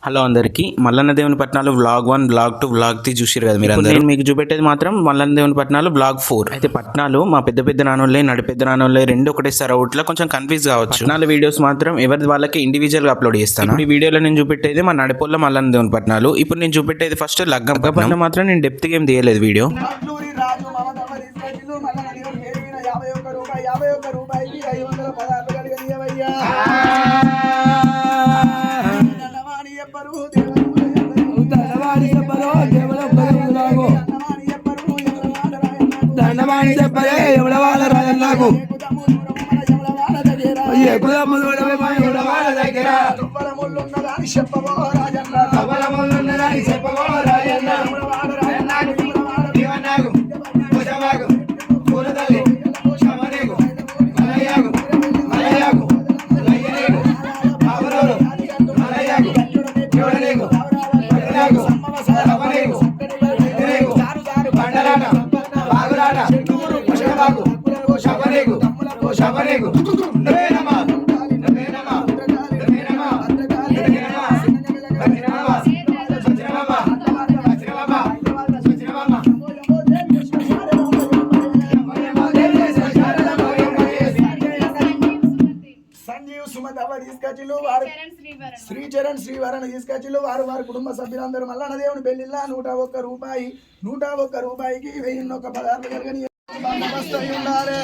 Hello అందరికీ మల్లన్న దేవుని పట్నాలు vlog 1 vlog 2 vlog 3 చూసిరు కదా మీరు అందరూ. నేను మీకు చూపెట్టేది మాత్రం మల్లన్న దేవుని పట్నాలు వ్లాగ్ 4. అయితే పట్నాలు మా పెద్ద నాన్నోళ్ళే నడిపెద్ద నాన్నోళ్ళే రెండు ఒకటేసారి అవుట్లో కొంచెం కన్ఫ్యూజ్ కావచ్చు. పట్నాల వీడియోస్ మాత్రం ఎవరి వాళ్ళకి ఇండివిజువల్ గా అప్లోడ్ చేస్తాను. ఈ వీడియోలో నేను చూపెట్టేది మా నడిపోళ్ళ మల్లన్న దేవుని పట్నాలు. ఇప్పుడు నేను చూపెట్టేది ఫస్ట్ లగ్గపట్నం మాత్రం నేను డెప్త్ గా ఏం తీయలేదు వీడియో. శ్రీచరణ్ శ్రీవరణ తీసుకొచ్చిలు వారి కుటుంబ సభ్యులందరూ మల్లన్న దేవుని పెళ్లిలా 101 రూపాయి 101 రూపాయికి 1001 పదార్థాలు కలిగని ఉండాలి.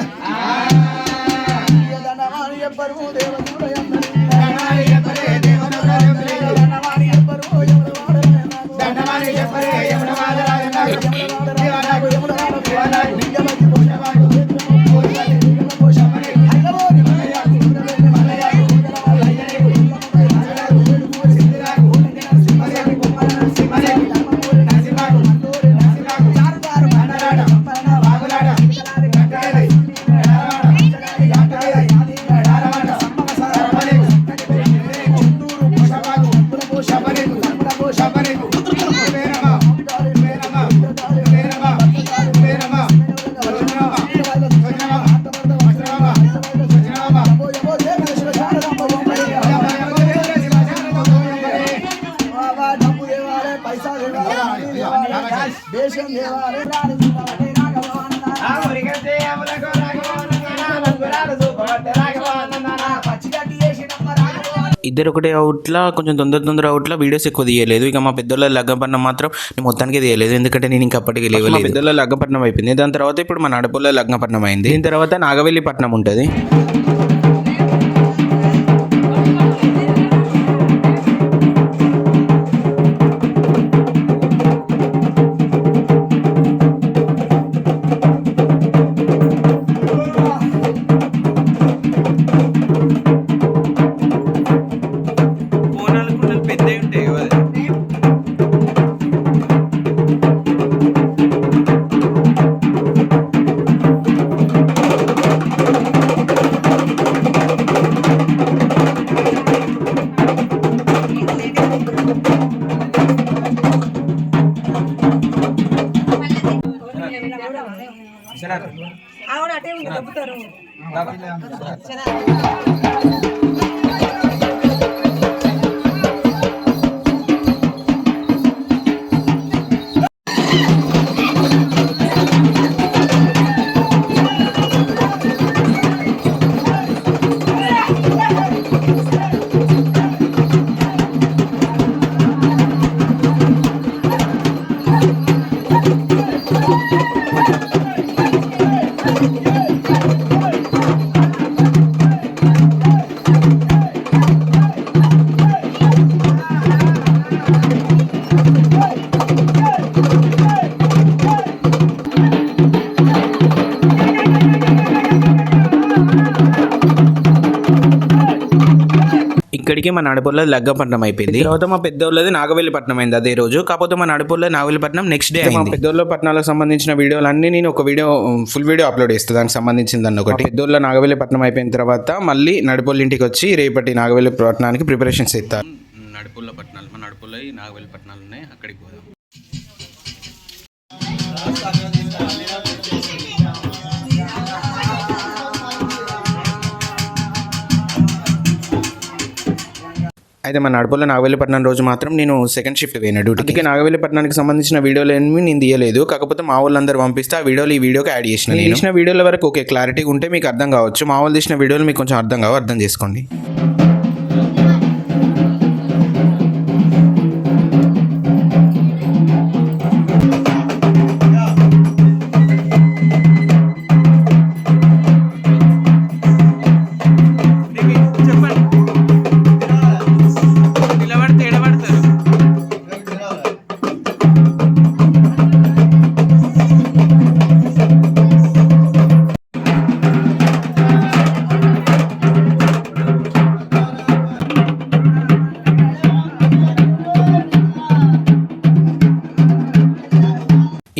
ఇద్దరు ఒకటే అవుట్లా కొంచెం తొందర అవుట్లా వీడియోస్ ఎక్కువ తీయలేదు. ఇక మా పెద్దోళ్ళ లగ్గపట్నం మాత్రం నేను మొత్తానికి తీయలేదు, ఎందుకంటే నేను ఇంకా అప్పటికి లేవలేదు. మా పెద్దోళ్ళ లగ్గపట్నం అయిపోయింది, దాని తర్వాత ఇప్పుడు మా నడపల్ల లగ్గపట్నం అయింది. దీని తర్వాత నాగవెల్లి పట్నం ఉంటుంది. అవును అటే ఉంది దొబ్బుతారు. ఇక్కడికి మా నడిపోళ్ళది లగ్గపట్నం అయిపోయింది. తర్వాత మా పెద్దోళ్ళది నాగవెల్లి పట్నం అయింది అదే రోజు. కాకపోతే మా నడిపోళ్ళది నాగవెల్లి పట్నం నెక్స్ట్ డే. మా పెద్దోళ్ళ పట్నాలకు సంబంధించిన వీడియోలు అన్ని నేను ఒక వీడియో ఫుల్ వీడియో అప్లోడ్ చేస్తాను, దానికి సంబంధించింది అన్న ఒకటి. పెద్దోళ్ళ నాగవెల్లి పట్నం అయిపోయిన తర్వాత మళ్ళీ నడిపోళ్ళ ఇంటికి వచ్చి రేపటి నాగవెల్లి పట్నానికి ప్రిపరేషన్స్ ఇస్తారు. నడిపోళ్ళ పట్నాలు మా నడిపోళ్ళ నాగవెల్లి పట్నాలు ఉన్నాయి, అక్కడికి పోదాం. అయితే మన నడుపులో నాగవెల్లిపట్నం రోజు మాత్రం నేను సెకండ్ షిఫ్ట్ పోయిన డ్యూటీకి. నాగవెల్లిపట్నానికి సంబంధించిన వీడియోలు ఏమి నేను తీయలేదు, కాకపోతే మా వాళ్ళందరూ పంపిస్తే ఆ వీడియోలు ఈ వీడియోకి యాడ్ చేసిన. నేను తీసిన వీడియోల వరకు ఓకే క్లారిటీగా ఉంటే మీకు అర్థం కావచ్చు, మా వాళ్ళు తీసిన వీడియోలు మీకు కొంచెం అర్థం కావు, అర్థం చేసుకోండి.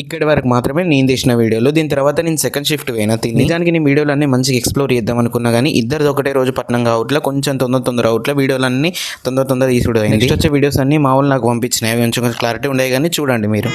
ఇక్కడి వరకు మాత్రమే నేను తీసిన వీడియోలు. దీని తర్వాత నేను సెకండ్ షిఫ్ట్ పోయినా. నిజానికి నేను వీడియోలు అన్నీ మంచిగా ఎక్స్ప్లోర్ చేద్దాం అనుకున్నా కానీ ఇద్దరిది ఒకటే రోజు పట్నం కావట్లా, కొంచెం తొందర అవుట్లా వీడియోలు అన్నీ తొందర తీసుడు అయింది. నెక్స్ట్ వచ్చే వీడియోస్ అన్నీ మా వాళ్ళు నాకు పంపించినాయి, అవి కొంచెం క్లారిటీ ఉండేవి కానీ చూడండి మీరు.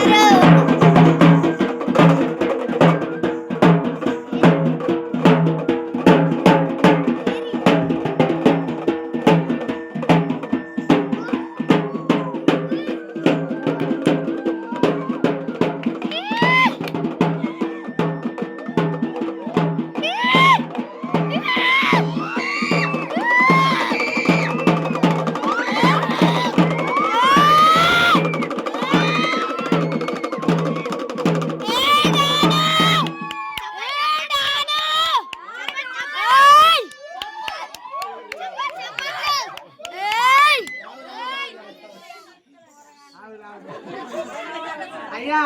అయ్యా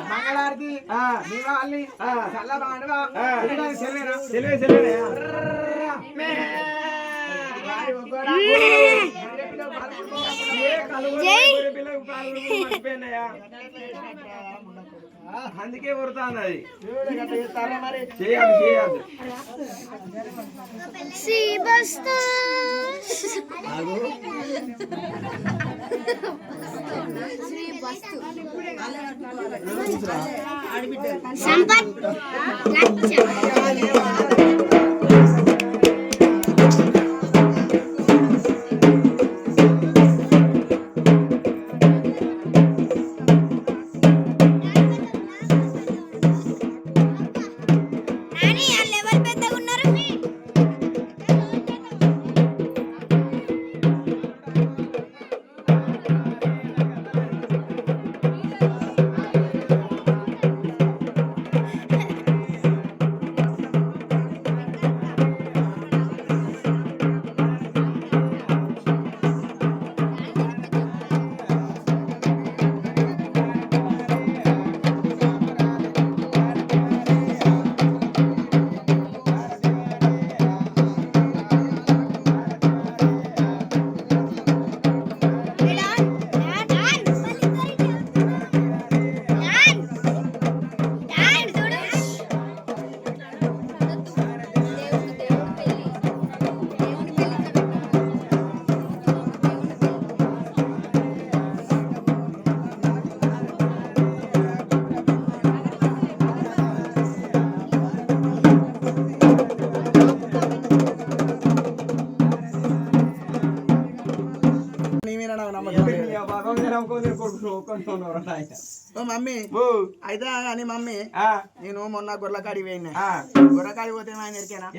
మంగళారతి దీపావళి చల్ల బాండవా అందుకే కొడుతుంది అది చేయాలి చేయాలి. సంపత్ మమ్మీ అయితే అని మమ్మీ నేను మొన్న గొర్రెకాడి పోయినా. గొర్రెకాడి పోతే ఆయన ఎరికేనా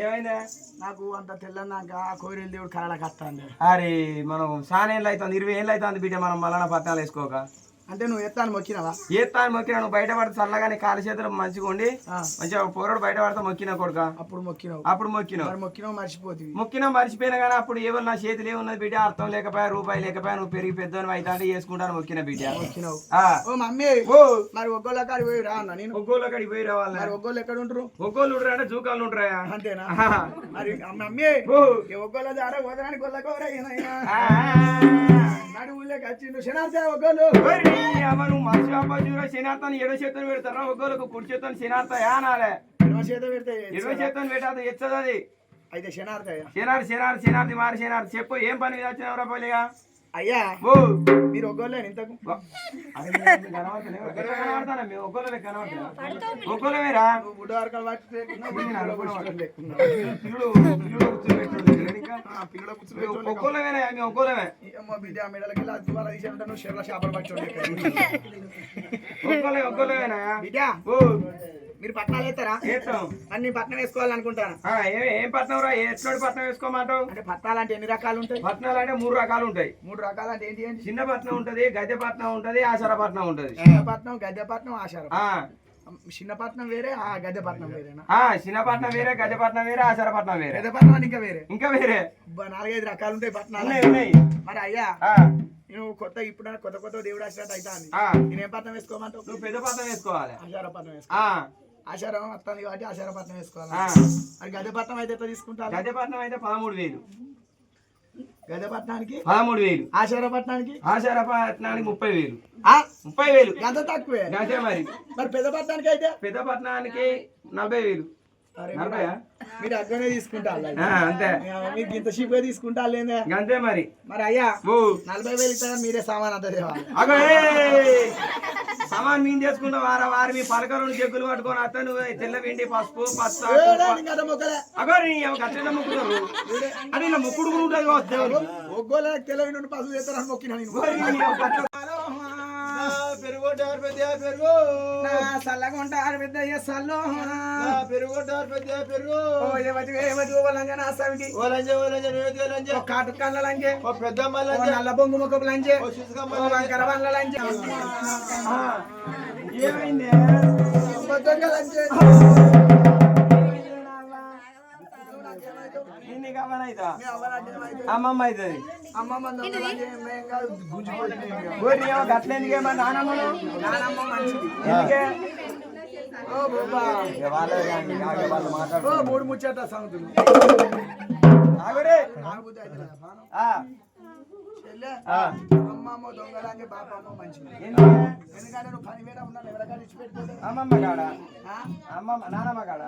నాకు అంత తెల్లన్నాక కోరిల దేవుడు కళలకు వస్తాను. అరే మనం చాలా ఏళ్ళు అవుతుంది, 20 ఏళ్ళు అవుతుంది బిడ్డ మనం మళ్ళా పట్నాలు వేసుకోక. అంటే నువ్వు ఎత్తాను మొక్కినావా? ఎత్తాను మొక్కినా, నువ్వు బయట పడితే చల్లగానే కాలు చేతులు మంచిగా ఉండి మంచిగా పోరాడు బయట పడితే మొక్కినా కొడుక. అప్పుడు మొక్కినావు? అప్పుడు మొక్కినావు మర్చిపోతుంది. మొక్కినా మర్చిపోయినా కానీ అప్పుడు ఏమో నా చేతులు ఏమున్నది బిడ్డ, అర్థం లేకపోయా రూపాయి లేకపోయా, నువ్వు పెరిగి పెద్దోని అయితే అంటే చేసుకుంటాను మొక్కిన బిడ్డ. మొక్కినావు. ఓ మమ్మీ మరి ఒగ్గోళ్ళ కాడికి పోయి రా అన్న. నేను ఒగ్గోళ్ళ కాడికి పోయి రావాలి. మరి ఒగ్గోళ్ళు ఎక్కడ ఉంటారు? ఒగ్గోళ్ళు ఉంటారా అంటే జూకాలు ఉంటాయా? అంతేనా? మరి మమ్మీ ఒగ్గోళ్ళ ద్వారా వదరానికి గొల్లకోరైనా నడువులేక వచ్చిండు శనార్థ ఒగ్గోళ్ళు. శనార్థాన్ని 7 చేతులు పెడతారా ఒగ్గోళ్ళకు? కుడి చేతులు శనార్థ యానాలే 20 చేతులు పెడితే 20 చేతులు పెట్టదు ఎచ్చదు అది. అయితే శనార్థ శనార్థి మారి శనార్థి చెప్పు, ఏం పని మీద వచ్చినావురా పోలిగా? అయ్యా ఓ మీరు ఒగ్గోలేను ఇంతకు అరే మేము కనబడతలేము. ఒక్కరే కనబడతానా? మేము ఒక్కరే కనబడతానా? ఒక్కరేరా? నువ్వు బుడ్డ వరకలు పట్టి లేకున్నా పిల్లలు కూర్చోబెట్టుడు ఒక్కరేనా? మేము ఒక్కరేమే. ఏమో బిడ్డ మెడలకి ద్వారా తీసేట నువ్వు షెర్ల చేపలు పట్టుకోండి ఒక్కరేనా? బిడ్డ ఓ మీరు పట్నాలు వేస్తారా వేస్తాం. అన్ని పట్నం వేసుకోవాలనుకుంటారా ఏం పట్నం రా? ఎట్లాంటి పట్నం వేసుకోమంటావు? అంటే పట్నాలు అంటే ఎన్ని రకాలు ఉంటాయి పట్నాలు అంటే 3 రకాలు ఉంటాయి. 3 రకాలు అంటే ఏంటి ఏంటి చిన్న పట్నం ఉంటది, గద్దె పట్నం ఉంటది, ఆసర పట్నం ఉంటది. పట్నం గద్దెపట్నం ఆశారం చిన్నపట్నం వేరే ఆ గద్దెపట్నం వేరేనా చిన్న పట్నం వేరే, గద్దె పట్నం వేరే, ఆసర పట్నం వేరే, గద్దెపట్నం ఇంకా వేరే ఇంకా వేరే 4-5 రకాలు ఉంటాయి పట్నాలు ఉన్నాయి, ఉన్నాయి. మరి అయ్యా నేను ఇప్పుడు కొత్త దేవుడు వచ్చినట్టు అయితే నేనేం పట్నం వేసుకోమంటావు నువ్వు పెద్ద పట్నం వేసుకోవాలి. ఆచార పట్నం వేసుకో ఆచారం వస్తుంది కాబట్టి ఆచార పట్నం వేసుకోవాలి మరి గద్దెపట్నం అయితే ఎట్లా తీసుకుంటారు గద్దె పట్నం అయితే 13,000, గద్దెపట్నానికి 13,000, ఆచార పట్నానికి ఆచార పట్నానికి 30,000. ఎంత తక్కువే గదే మరి పెద్ద పట్నానికి అయితే పెద్ద పట్నానికి 40,000. మీరు అగ్గనే తీసుకుంటారు అంతే. మీరు ఇంత చీప్గా తీసుకుంటారు లేదా అంతే మరి. మరి అయ్యా 40,000 ఇస్తారా మీరే సామాన్ అంతా తేవాలి సామాన్ మేము చేసుకుంటాం. వారి మీ పలకలు చెక్కులు పట్టుకొని అత్త నువ్వు తెల్ల వెండి పసుపు పచ్చ అగోరి గట్ల మొక్కుతారు అని ఇలా మొక్కుడు కూడా ఉంటుంది. ఒగ్గోళ్ళకి తెలవి నుండి పసుపు చేస్తారని మొక్కినా పెరుగొట్టారు పెద్ద పెరుగు, చల్లగుంటారు పెద్ద సల్లు పెరుగొట్టారు పెద్ద పెరుగు, కాటు కళ్ళ లంజే పెద్ద నల్ల బొంగు మొక్కపు లంజే వంకర వాళ్ళ లంజే ఏమైంది? లంజే అమ్మమ్మ అవుతుంది. అమ్మమ్మ గట్లేందుకే మా నానమ్మను నానమ్మ మంచిది ఎందుకే? ఓ 3 ముచ్చట సంగతులు అమ్మమ్మ దొంగలాంగే బాపమ్మ మంచిది ఎందుకంటే నువ్వు పని మీద ఉన్నా ఎవరికాడ ఇచ్చి పెట్టుకోలే అమ్మమ్మ కాడ అమ్మమ్మ నానమ్మ కాడ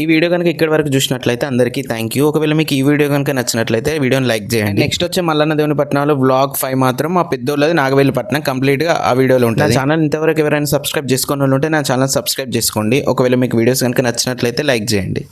ఈ వీడియో కనుక ఇక్కడి వరకు చూసినట్లయితే అందరికీ థ్యాంక్ యూ. ఒకవేళ మీకు ఈ వీడియో కనుక నచ్చినట్లయితే వీడియోని లైక్ చేయండి. నెక్స్ట్ వచ్చే మల్లన్న దేవుని పట్నాలు వ్లాగ్ 5 మాత్రం మా పెద్దోళ్ళది నాగవేలి పట్నం కంప్లీట్గా ఆ వీడియోలో ఉంటుంది. ఛానల్ ఇంతవరకు ఎవరైనా సబ్స్క్రైబ్ చేసుకుని ఉంటే నా ఛానల్ సబ్స్క్రైబ్ చేసుకోండి. ఒకవేళ మీకు వీడియోస్ కనుక నచ్చినట్లయితే లైక్ చేయండి.